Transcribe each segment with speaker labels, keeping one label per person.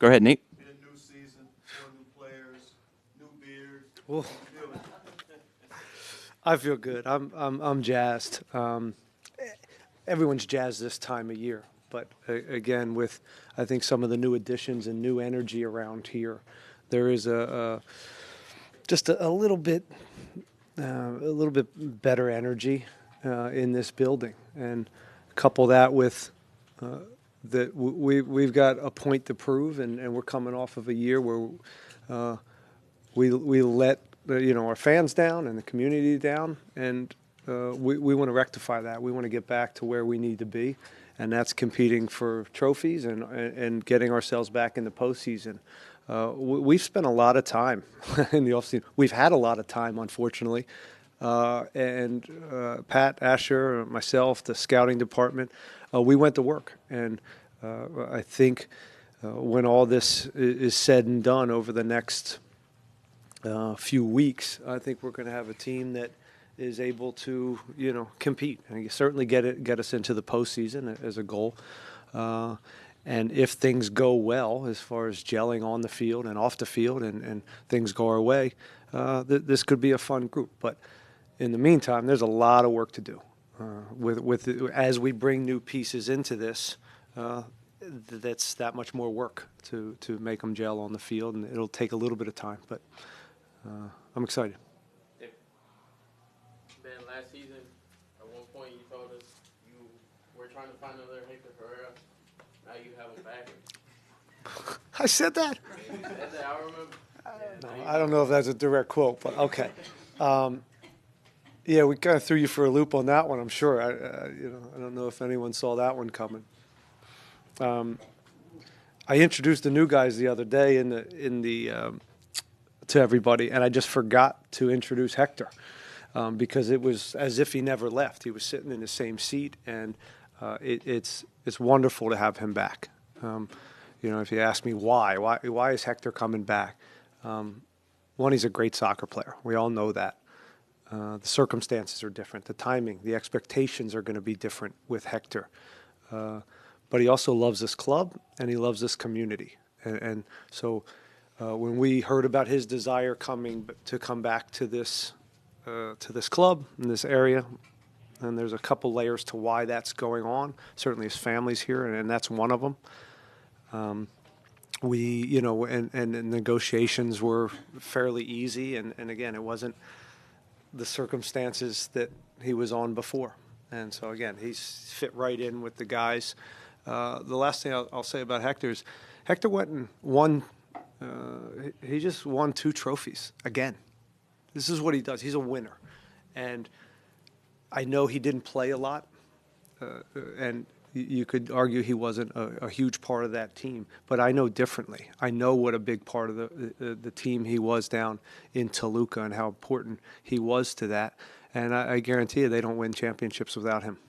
Speaker 1: Go ahead, Nate.
Speaker 2: In a new season, 4 new players, new beard.
Speaker 3: Well, I feel good. I'm jazzed. Everyone's jazzed this time of year, but again, with I think some of the new additions and new energy around here, there is just a little bit better energy in this building, and couple that with that we've got a point to prove, and we're coming off of a year where we let our fans down and the community down, and we want to rectify that. We want to get back to where we need to be, and that's competing for trophies and getting ourselves back in the postseason. We've spent a lot of time in the offseason. We've had a lot of time, unfortunately. And Pat, Asher, myself, the scouting department, we went to work. And I think when all this is said and done over the next few weeks, I think we're going to have a team that is able to, compete and certainly get us into the postseason as a goal. And if things go well, as far as gelling on the field and off the field, and things go our way, this could be a fun group. But in the meantime, there's a lot of work to do. As we bring new pieces into this, that's that much more work to make them gel on the field, and it'll take a little bit of time. But I'm excited.
Speaker 4: Ben, last season, at one point you told us you were trying to find another Héctor Herrera. Now you have him back.
Speaker 3: I said that?
Speaker 4: You said that, I remember.
Speaker 3: No, I don't know if that's a direct quote, but okay. Yeah, we kind of threw you for a loop on that one, I'm sure. I don't know if anyone saw that one coming. I introduced the new guys the other day to everybody, and I just forgot to introduce Héctor because it was as if he never left. He was sitting in the same seat, and it's wonderful to have him back. If you ask me why is Héctor coming back? One, he's a great soccer player. We all know that. The circumstances are different. The timing, the expectations are going to be different with Héctor. But he also loves this club, and he loves this community. And so when we heard about his desire to come back to this club in this area, and there's a couple layers to why that's going on. Certainly his family's here, and that's one of them. And the negotiations were fairly easy, and again, it wasn't the circumstances that he was on before. And so again, he's fit right in with the guys. The last thing I'll say about Héctor is Héctor went and won. He just won 2 trophies again. This is what he does. He's a winner, and I know he didn't play a lot, and you could argue he wasn't a huge part of that team, but I know differently. I know what a big part of the team he was down in Toluca and how important he was to that, and I guarantee you they don't win championships without him.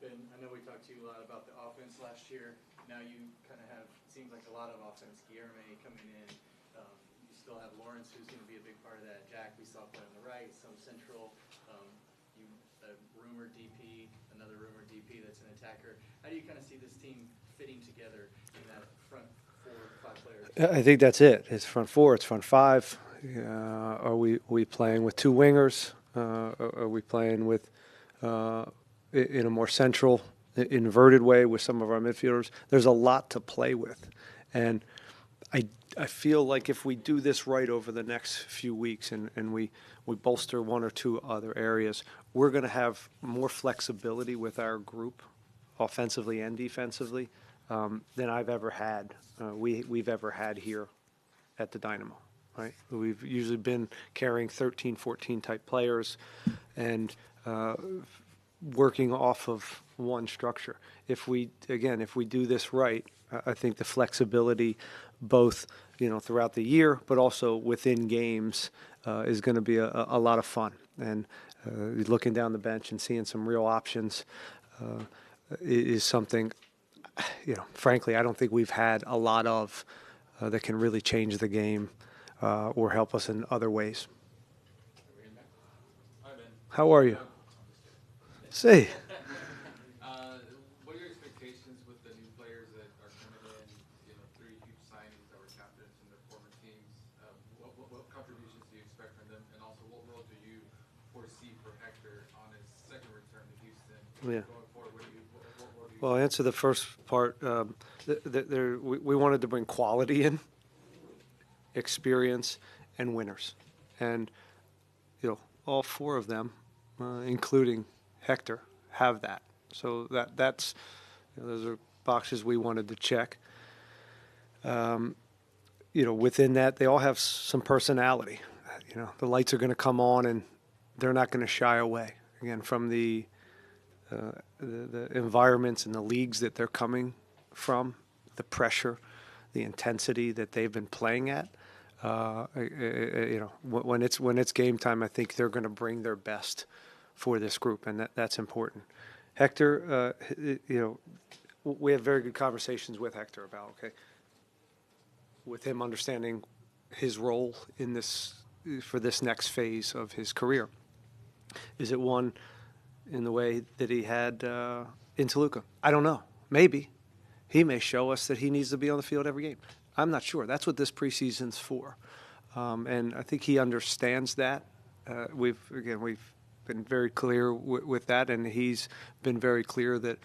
Speaker 5: Ben, I know we talked to you a lot about the offense last year. Now you kind of have, seems like a lot of offense. Guillerme coming in. You still have Lawrence, who's going to be a big part of that. Jack, we saw play on the right, some central. Rumored DP, another rumored DP that's an attacker. How do you kind of see this team fitting together in that front 4 or 5 players?
Speaker 3: I think that's it. It's front 4, it's front 5. Are we playing with 2 wingers? Are we playing with in a more central, inverted way with some of our midfielders? There's a lot to play with, and I feel like if we do this right over the next few weeks and we bolster 1 or 2 other areas, we're going to have more flexibility with our group, offensively and defensively, than I've ever had. We've ever had here at the Dynamo. Right? We've usually been carrying 13, 14 type players and working off of one structure. If we do this right, I think the flexibility both throughout the year but also within games is going to be a lot of fun. And looking down the bench and seeing some real options is something, frankly, I don't think we've had a lot of that can really change the game or help us in other ways.
Speaker 5: Hi, Ben.
Speaker 3: How are you? Say.
Speaker 5: What are your expectations with the new players that are coming in?
Speaker 1: foresee for Hector on his second return to Houston?
Speaker 3: Yeah.
Speaker 1: Going forward, what do you
Speaker 3: Well, I'll answer the first part. We wanted to bring quality in, experience, and winners. And, all four of them, including Hector, have that. So that's those are boxes we wanted to check. Within that, they all have some personality. The lights are going to come on, and they're not going to shy away. Again, from the environments and the leagues that they're coming from, the pressure, the intensity that they've been playing at. When it's game time, I think they're going to bring their best for this group, and that's important. Hector, we have very good conversations with Hector about with him understanding his role in this for this next phase of his career. Is it one in the way that he had in Toluca? I don't know. Maybe. He may show us that he needs to be on the field every game. I'm not sure. That's what this preseason's for. And I think he understands that. We've been very clear with that, and he's been very clear that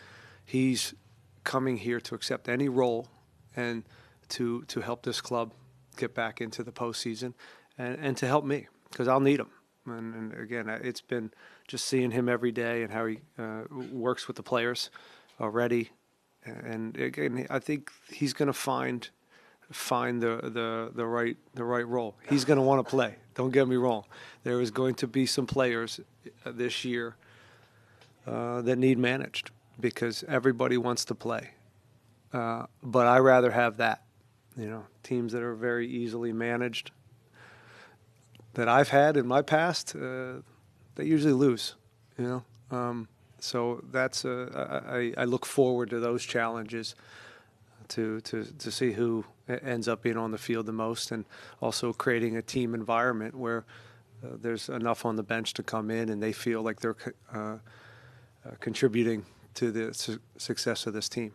Speaker 3: he's coming here to accept any role and to help this club get back into the postseason and to help me, because I'll need him. And again, it's been just seeing him every day and how he works with the players already. And again, I think he's going to find the right role. He's going to want to play. Don't get me wrong. There is going to be some players this year that need managed because everybody wants to play. But I rather have that. Teams that are very easily managed that I've had in my past, they usually lose. So that's I look forward to those challenges to see who ends up being on the field the most, and also creating a team environment where there's enough on the bench to come in and they feel like they're contributing to the success of this team.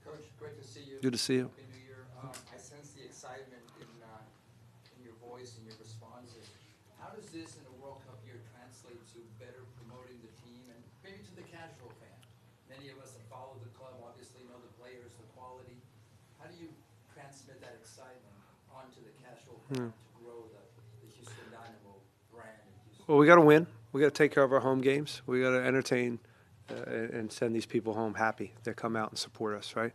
Speaker 6: Coach, great to see you.
Speaker 3: Good to see you.
Speaker 6: Happy New Year. I sense the excitement in your voice and your responses. How does this in a World Cup year translate to better promoting the team and maybe to the casual fan? Many of us have followed the club, obviously know the players, the quality. How do you transmit that excitement onto the casual fan to grow the Houston Dynamo brand in Houston?
Speaker 3: Well, we got to win. We got to take care of our home games. We got to entertain and send these people home happy that come out and support us, right?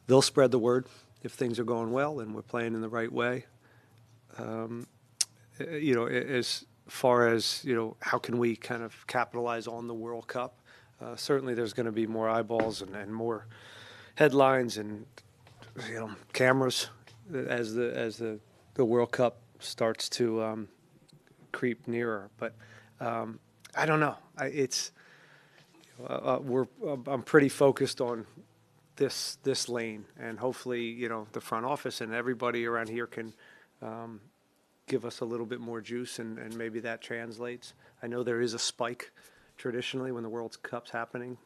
Speaker 3: They'll spread the word if things are going well and we're playing in the right way. As far as, how can we kind of capitalize on the World Cup? Certainly there's going to be more eyeballs and more headlines and, cameras as the World Cup starts to creep nearer. But I don't know. I'm pretty focused on this lane, and hopefully, the front office and everybody around here can give us a little bit more juice, and maybe that translates. I know there is a spike traditionally when the World Cup's happening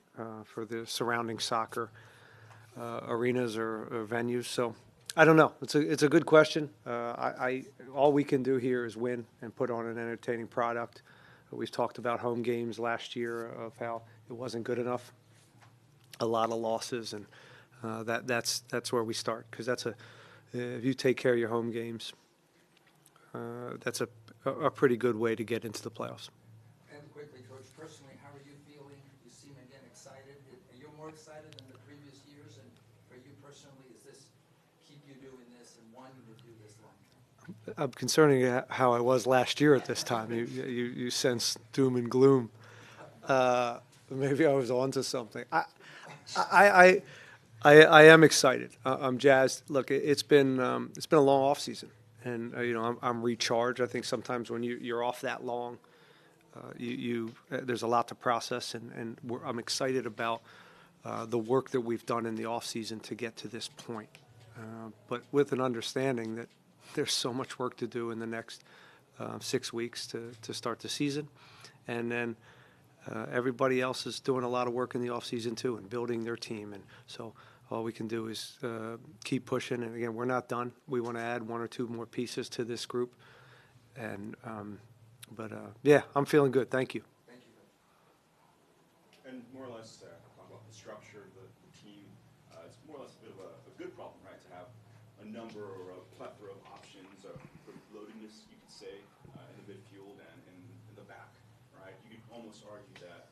Speaker 3: for the surrounding soccer arenas or venues. So I don't know. It's a good question. All we can do here is win and put on an entertaining product. We've talked about home games last year of how it wasn't good enough. A lot of losses, and that's where we start, because if you take care of your home games, that's a pretty good way to get into the playoffs.
Speaker 6: And quickly, Coach, personally, how are you feeling? You seem again excited. Are you more excited than the previous years? And for you personally, does this keep you doing this and wanting to do this long term?
Speaker 3: I'm concerning how I was last year at this time. You sense doom and gloom. Maybe I was onto something. I am excited. I'm jazzed. Look, it's been a long off season, and I'm recharged. I think sometimes when you're off that long, there's a lot to process, and I'm excited about the work that we've done in the off season to get to this point. But with an understanding that there's so much work to do in the next 6 weeks to start the season, and then everybody else is doing a lot of work in the off season too, and building their team. And so all we can do is keep pushing. And again, we're not done. We want to add 1 or 2 more pieces to this group, and But yeah, I'm feeling good. Thank you.
Speaker 6: Thank you.
Speaker 7: And more or less, talk about the structure of the team. It's more or less a bit of a good problem, right? To have a number or a plethora of options, or loadedness, you could say, in the midfield and in the back, right? You could almost argue that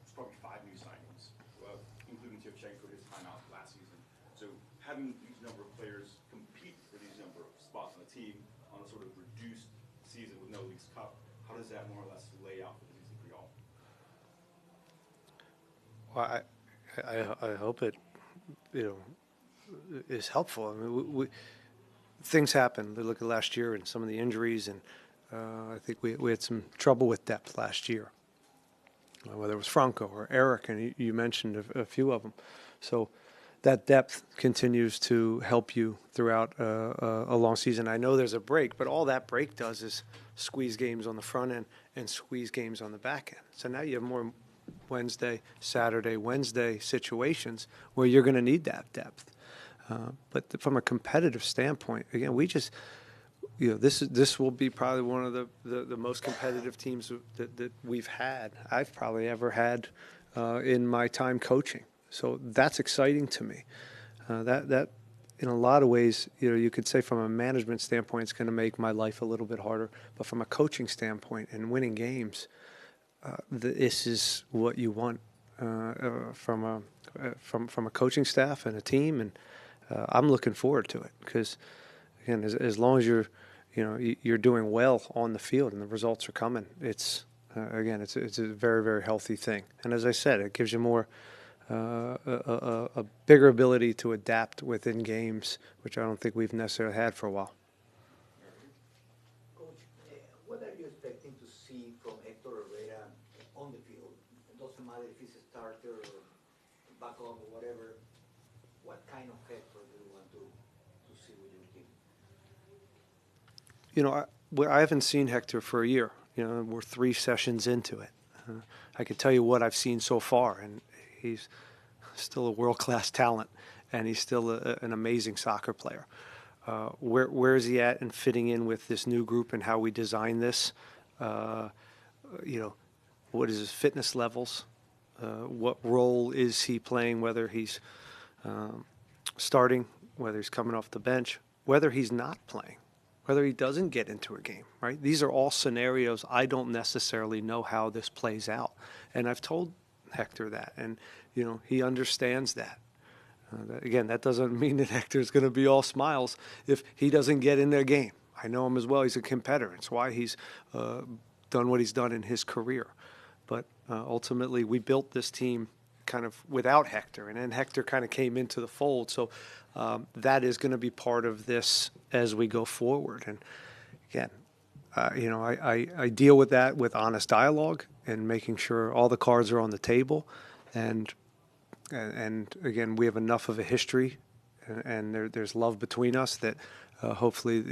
Speaker 7: it's probably 5 new signings, including Shevchenko, his time out last season. So having these number of players compete for these number of spots on the team on a sort of reduced season with no Leagues Cup, how does that more or less lay out for the season for y'all?
Speaker 3: Well, I hope it, is helpful. I mean, things happen. Look at last year and some of the injuries, and I think we had some trouble with depth last year, whether it was Franco or Eric, and you mentioned a few of them. So that depth continues to help you throughout a long season. I know there's a break, but all that break does is squeeze games on the front end and squeeze games on the back end. So now you have more Wednesday, Saturday, Wednesday situations where you're going to need that depth. But from a competitive standpoint, again, we just, this will be probably one of the most competitive teams that we've had, I've probably ever had in my time coaching. So that's exciting to me. That in a lot of ways, you could say from a management standpoint, it's going to make my life a little bit harder. But from a coaching standpoint and winning games, this is what you want from a coaching staff and a team, and I'm looking forward to it because, again, as long as you're doing well on the field and the results are coming, it's a very, very healthy thing. And as I said, it gives you more a bigger ability to adapt within games, which I don't think we've necessarily had for a while.
Speaker 8: Coach, what are you expecting to see from Héctor Herrera on the field? It doesn't matter if he's a starter or backup or whatever. What kind of Héctor do you want to see with your team?
Speaker 3: I haven't seen Héctor for a year. We're 3 sessions into it. I can tell you what I've seen so far, and he's still a world-class talent, and he's still an amazing soccer player. Where is he at in fitting in with this new group and how we design this? What is his fitness levels? What role is he playing, whether he's starting, whether he's coming off the bench, whether he's not playing, whether he doesn't get into a game, right? These are all scenarios I don't necessarily know how this plays out. And I've told Héctor that, and, he understands that. Again, that doesn't mean that Héctor's going to be all smiles if he doesn't get in their game. I know him as well. He's a competitor. It's why he's done what he's done in his career. But ultimately, we built this team kind of without Héctor, and then Héctor kind of came into the fold. So that is going to be part of this as we go forward. And again, I deal with that with honest dialogue and making sure all the cards are on the table. And again, we have enough of a history, and there's love between us that hopefully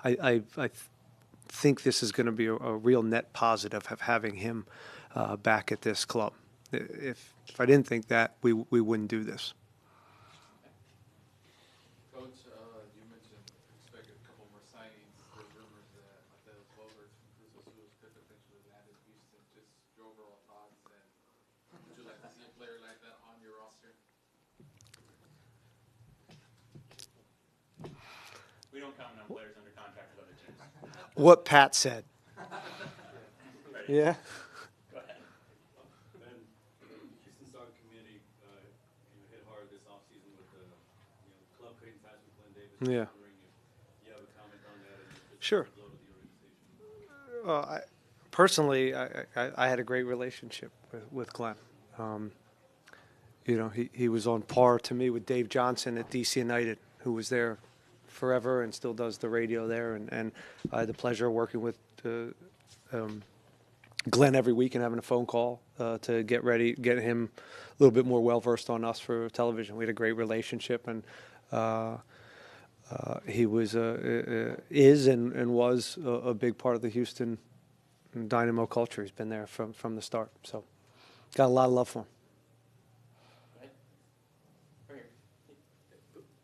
Speaker 3: I think this is going to be a real net positive of having him back at this club. If I didn't think that, we wouldn't do this.
Speaker 1: Coach, you mentioned expected a couple more signings. There's rumors that Mateus Bogert from Cruz Azul could potentially land in Houston. Just your overall thoughts, and would you like to see a player like that on your roster?
Speaker 9: We don't comment on players under contract with other teams.
Speaker 3: What Pat said. Yeah.
Speaker 9: Go ahead.
Speaker 10: Ben, the Houston Soccer community hit hard this offseason with the club cutting ties with Glenn Davis.
Speaker 3: Yeah.
Speaker 10: You have a comment on that? And
Speaker 3: Sure.
Speaker 10: the organization?
Speaker 3: Personally, I had a great relationship with Glenn. He was on par to me with Dave Johnson at DC United, who was there forever and still does the radio there. And I had the pleasure of working with Glenn every week and having a phone call to get him a little bit more well-versed on us for television. We had a great relationship, and he was is and was a big part of the Houston Dynamo culture. He's been there from the start. So got a lot of love for him.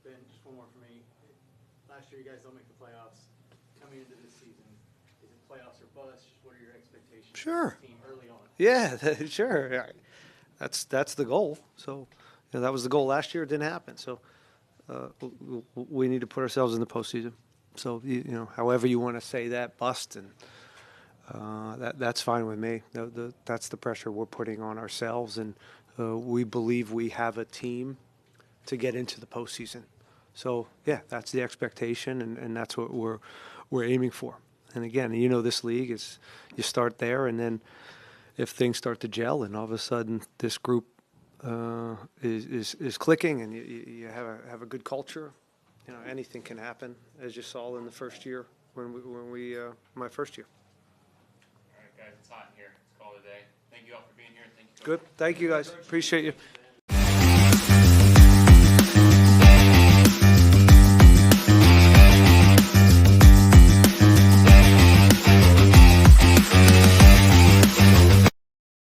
Speaker 5: Ben, just one more for me. Last year, you guys don't make the playoffs. Coming into this season, playoffs or bust? What are your expectations
Speaker 3: Sure.
Speaker 5: for the team early on?
Speaker 3: Yeah, sure. Yeah. That's the goal. So, that was the goal last year. It didn't happen. So, we need to put ourselves in the postseason. So, however you want to say that, bust, and that's fine with me. That's the pressure we're putting on ourselves, and we believe we have a team to get into the postseason. So, yeah, that's the expectation, and that's what we're aiming for. And again, this league is you start there, and then if things start to gel, and all of a sudden this group is clicking, and you have a good culture, anything can happen, as you saw in the first year when we my first year.
Speaker 9: All right, guys, it's hot in here. Let's call it a day. Thank you all for being here. Thank you.
Speaker 3: Good. Thank you, guys. Appreciate you.